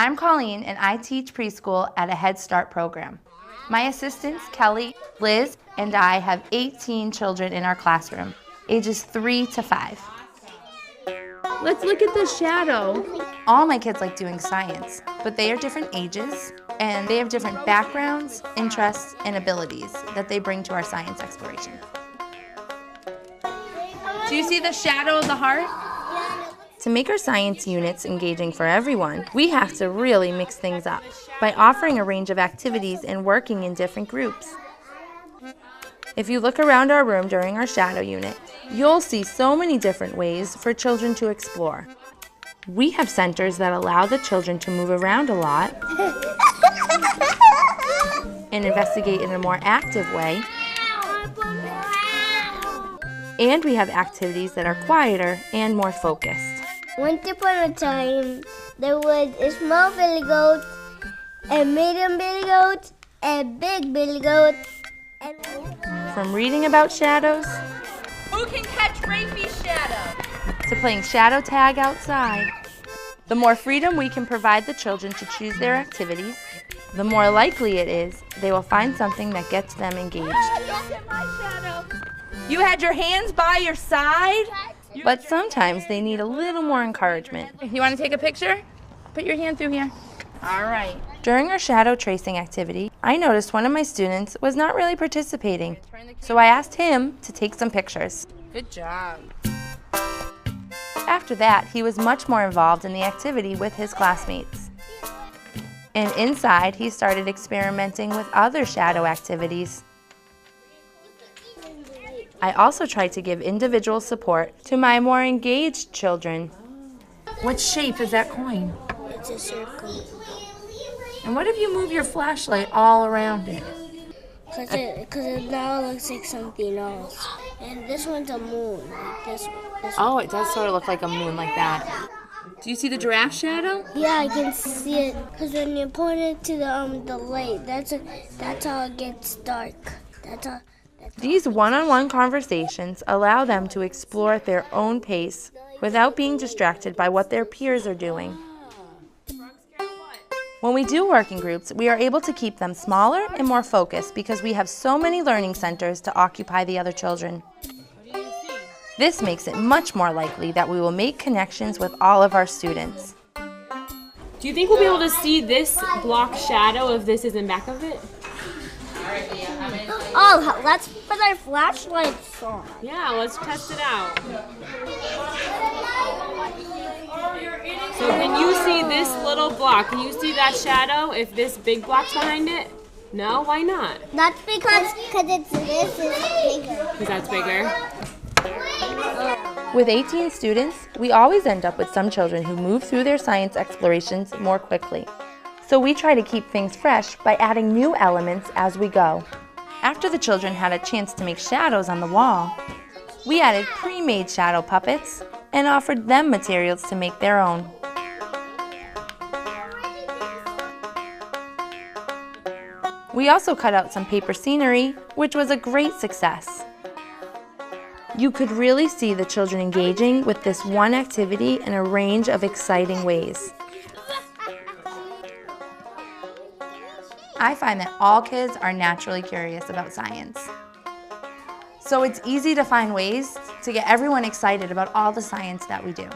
I'm Colleen, and I teach preschool at a Head Start program. My assistants, Kelly, Liz, and I have 18 children in our classroom, ages 3 to 5. Let's look at the shadow. All my kids like doing science, but they are different ages, and they have different backgrounds, interests, and abilities that they bring to our science exploration. Do you see the shadow of the heart? To make our science units engaging for everyone, we have to really mix things up by offering a range of activities and working in different groups. If you look around our room during our shadow unit, you'll see so many different ways for children to explore. We have centers that allow the children to move around a lot and investigate in a more active way. And we have activities that are quieter and more focused. Once upon a time, there was a small billy goat, a medium billy goat, a big billy goat. From reading about shadows, Who can catch Rafie's shadow? to playing shadow tag outside. The more freedom we can provide the children to choose their activities, the more likely it is they will find something that gets them engaged. You had your hands by your side? But sometimes they need a little more encouragement. You want to take a picture? Put your hand through here. All right. During our shadow tracing activity, I noticed one of my students was not really participating, so I asked him to take some pictures. Good job. After that, he was much more involved in the activity with his classmates. And inside, he started experimenting with other shadow activities. I also tried to give individual support to my more engaged children. What shape is that coin? It's a circle. And what if you move your flashlight all around it? Because it now looks like something else. And this one's a moon, like this one. Oh, it does sort of look like a moon like that. Do you see the giraffe shadow? Yeah, I can see it. Because when you point it to the light, that's how it gets dark. These one-on-one conversations allow them to explore at their own pace without being distracted by what their peers are doing. When we do work in groups, we are able to keep them smaller and more focused because we have so many learning centers to occupy the other children. This makes it much more likely that we will make connections with all of our students. Do you think we'll be able to see this block shadow if this is in back of it? Oh, let's put our flashlights on. Yeah, let's test it out. So can you see this little block? Can you see that shadow if this big block's behind it? No? Why not? That's because this is bigger. Because that's bigger. With 18 students, we always end up with some children who move through their science explorations more quickly. So we try to keep things fresh by adding new elements as we go. After the children had a chance to make shadows on the wall, we added pre-made shadow puppets and offered them materials to make their own. We also cut out some paper scenery, which was a great success. You could really see the children engaging with this one activity in a range of exciting ways. I find that all kids are naturally curious about science. So it's easy to find ways to get everyone excited about all the science that we do.